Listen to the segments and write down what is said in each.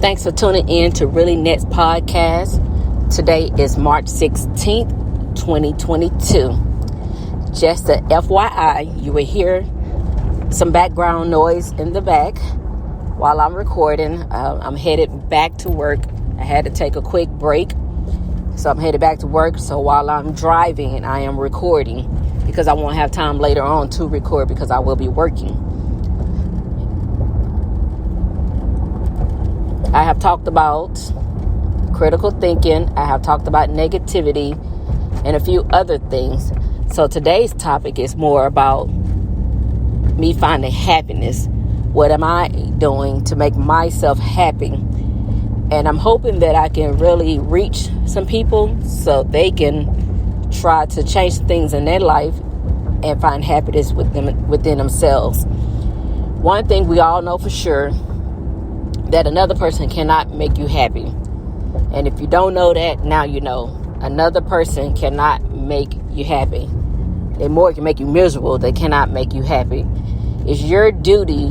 Thanks for tuning in to Really Nette's podcast. Today is March 16th, 2022. Just a FYI, you will hear some background noise in the back while I'm recording. I'm headed back to work. I had to take a quick break, so I'm headed back to work. So while I'm driving, I am recording because I won't have time later on to record because I will be working. I have talked about critical thinking. I have talked about negativity and a few other things. So today's topic is more about me finding happiness. What am I doing to make myself happy? And I'm hoping that I can really reach some people so they can try to change things in their life and find happiness within themselves. One thing we all know for sure, that another person cannot make you happy. And if you don't know that, now you know. Another person cannot make you happy. They more can make you miserable. They cannot make you happy. It's your duty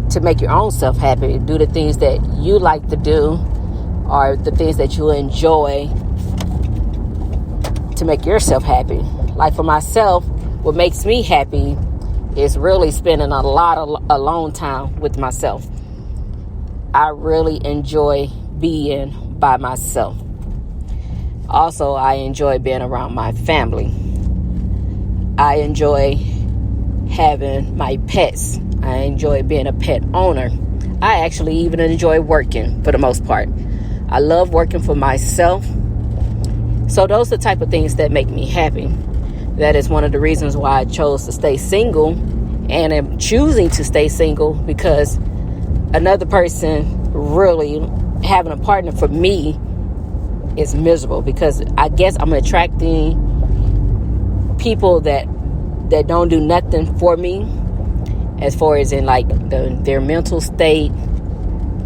to make your own self happy. Do the things that you like to do or the things that you enjoy to make yourself happy. Like for myself, what makes me happy is really spending a lot of alone time with myself. I really enjoy being by myself. Also, I enjoy being around my family. I enjoy having my pets. I enjoy being a pet owner. I actually even enjoy working for the most part. I love working for myself. So those are the type of things that make me happy. That is one of the reasons why I chose to stay single, and am choosing to stay single because another person really having a partner for me is miserable, because I guess I'm attracting people that don't do nothing for me as far as in like their mental state,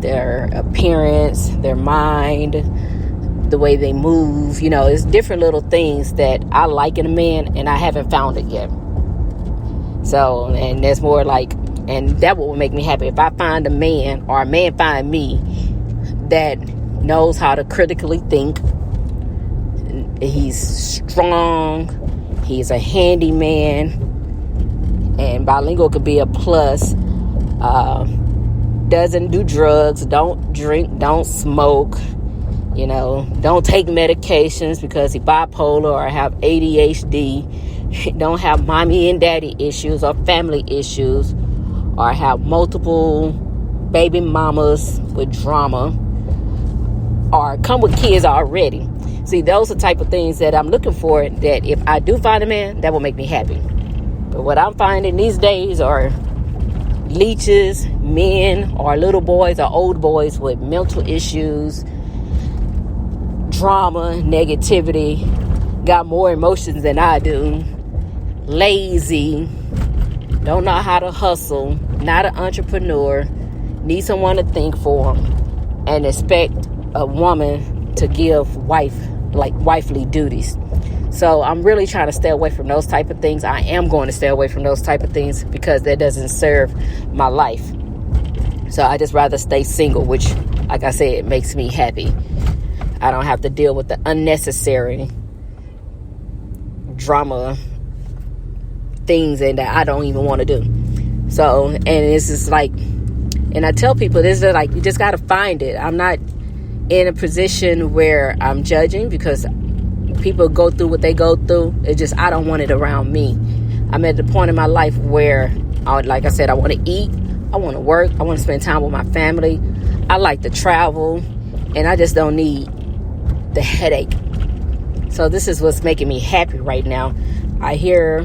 their appearance, their mind, the way they move. You know, it's different little things that I like in a man, and I haven't found it yet. So, and that's more like, and that will make me happy. If I find a man, or a man find me, that knows how to critically think. He's strong. He's a handyman. And bilingual could be a plus. Doesn't do drugs. Don't drink. Don't smoke. You know, don't take medications because he's bipolar or have ADHD. Don't have mommy and daddy issues or family issues, or have multiple baby mamas with drama, or come with kids already. See, those are the type of things that I'm looking for, that if I do find a man, that will make me happy. But what I'm finding these days are leeches, men, or little boys or old boys with mental issues, drama, negativity, got more emotions than I do, lazy, don't know how to hustle, not an entrepreneur, need someone to think for them, and expect a woman to give wifely duties. So I'm really trying to stay away from those type of things. I am going to stay away from those type of things because that doesn't serve my life. So I just rather stay single, which, like I said, it makes me happy. I don't have to deal with the unnecessary drama things and that I don't even want to do. So, and it's just like, and I tell people, this is like, you just got to find it. I'm not in a position where I'm judging, because people go through what they go through. It's just, I don't want it around me. I'm at the point in my life where, like I said, I want to eat, I want to work, I want to spend time with my family. I like to travel, and I just don't need the headache. So this is what's making me happy right now. I hear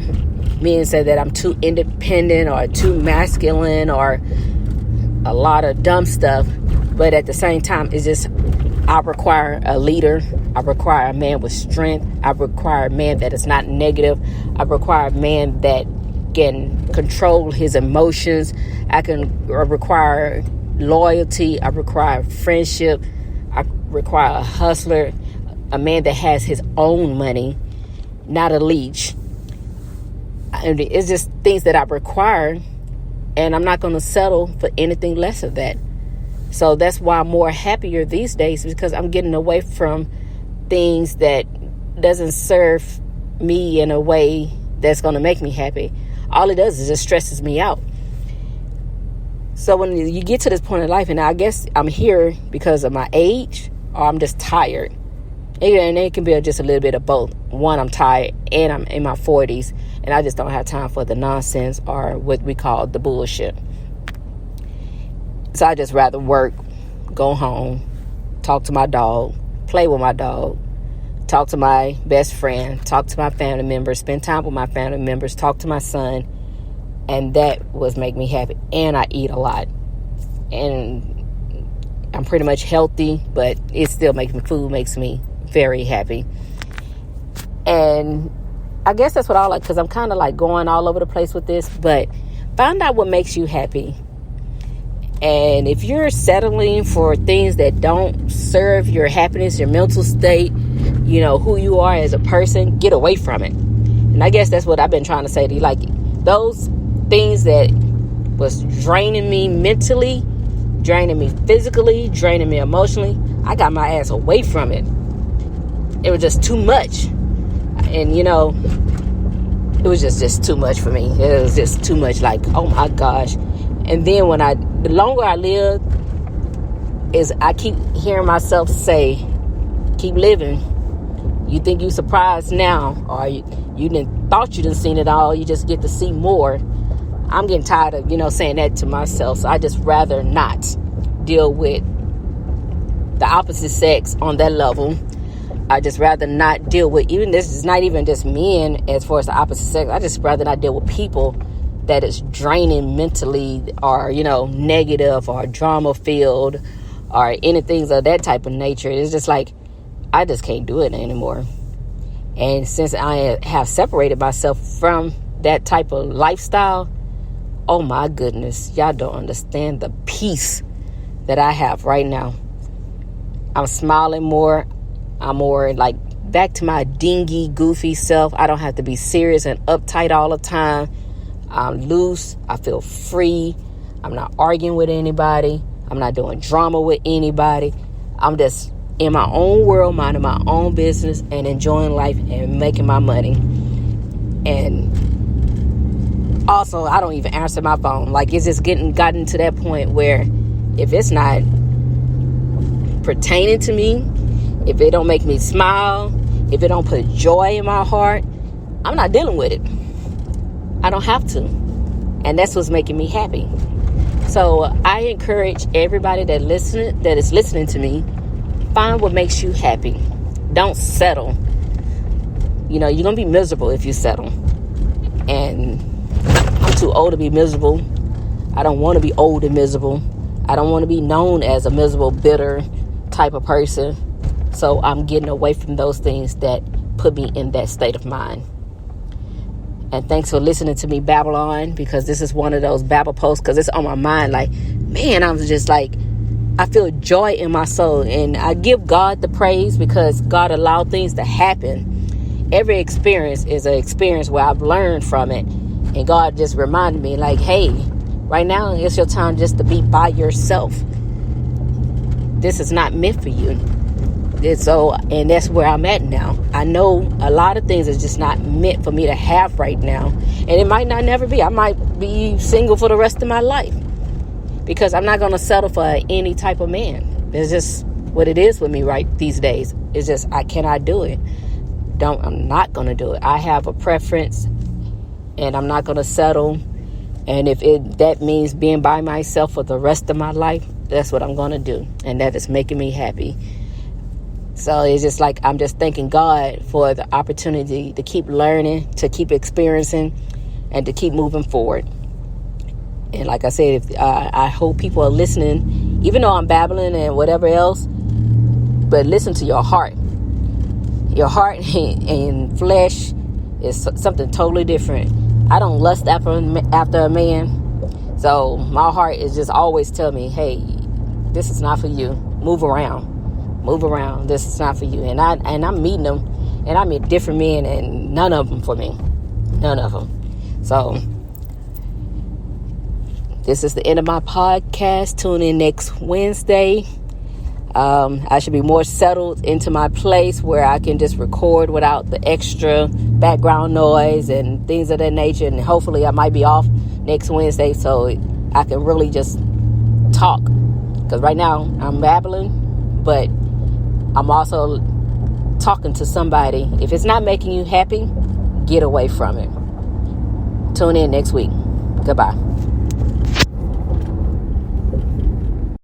men say that I'm too independent or too masculine or a lot of dumb stuff, but at the same time, it's just, I require a leader. I require a man with strength. I require a man that is not negative. I require a man that can control his emotions. I require loyalty. I require friendship. I require a hustler, a man that has his own money, not a leech. And it's just things that I require, and I'm not going to settle for anything less of that. So that's why I'm more happier these days, because I'm getting away from things that doesn't serve me in a way that's going to make me happy. All it does is just stresses me out. So when you get to this point in life, and I guess I'm here because of my age, or I'm just tired. And it can be just a little bit of both. One, I'm tired, and I'm in my 40s, and I just don't have time for the nonsense or what we call the bullshit. So I just rather work, go home, talk to my dog, play with my dog, talk to my best friend, talk to my family members, spend time with my family members, talk to my son. And that was make me happy. And I eat a lot. And I'm pretty much healthy, but it still makes me very happy. And I guess that's what I like, because I'm kind of like going all over the place with this. But find out what makes you happy. And if you're settling for things that don't serve your happiness, your mental state, who you are as a person, get away from it. And I guess that's what I've been trying to say to you. Like, those things that was draining me mentally, draining me physically, draining me emotionally, I got my ass away from it. It was just too much. And, it was just too much for me. It was just too much, like, oh my gosh. And then the longer I live, is I keep hearing myself say, keep living. You think you surprised now, or you thought you didn't seen it all. You just get to see more. I'm getting tired of, saying that to myself. So I just rather not deal with the opposite sex on that level. I just rather not deal with, even this is not even just men as far as the opposite sex. I just rather not deal with people that is draining mentally, or, negative or drama filled or anything of that type of nature. It's just like, I just can't do it anymore. And since I have separated myself from that type of lifestyle, oh my goodness, y'all don't understand the peace that I have right now. I'm smiling more. I'm more like back to my dingy, goofy self. I don't have to be serious and uptight all the time. I'm loose. I feel free. I'm not arguing with anybody. I'm not doing drama with anybody. I'm just in my own world, minding my own business and enjoying life and making my money. And also, I don't even answer my phone. Like, it's just gotten to that point where if it's not pertaining to me, if it don't make me smile, if it don't put joy in my heart, I'm not dealing with it. I don't have to. And that's what's making me happy. So I encourage everybody that is listening to me, find what makes you happy. Don't settle. You're going to be miserable if you settle. And I'm too old to be miserable. I don't want to be old and miserable. I don't want to be known as a miserable, bitter type of person. So I'm getting away from those things that put me in that state of mind. And thanks for listening to me babble on, because this is one of those babble posts, because it's on my mind. Like, man, I'm just like, I feel joy in my soul. And I give God the praise, because God allowed things to happen. Every experience is an experience where I've learned from it. And God just reminded me, like, hey, right now it's your time just to be by yourself. This is not meant for you. And that's where I'm at now. I know a lot of things is just not meant for me to have right now. And it might not never be. I might be single for the rest of my life, because I'm not going to settle for any type of man. It's just what it is with me right these days. It's just, I cannot do it. I'm not going to do it. I have a preference, and I'm not going to settle. And if that means being by myself for the rest of my life, that's what I'm going to do. And that is making me happy. So it's just like, I'm just thanking God for the opportunity to keep learning, to keep experiencing, and to keep moving forward. And like I said, I hope people are listening, even though I'm babbling and whatever else, but listen to your heart. Your heart and flesh is something totally different. I don't lust after a man. So my heart is just always tell me, hey, this is not for you. Move around. This is not for you. And I'm meeting them, and I meet different men, and none of them for me. None of them. So This is the end of my podcast. Tune in next Wednesday. I should be more settled into my place where I can just record without the extra background noise and things of that nature. And hopefully I might be off next Wednesday so I can really just talk. Because right now I'm babbling, but I'm also talking to somebody. If it's not making you happy, get away from it. Tune in next week. Goodbye.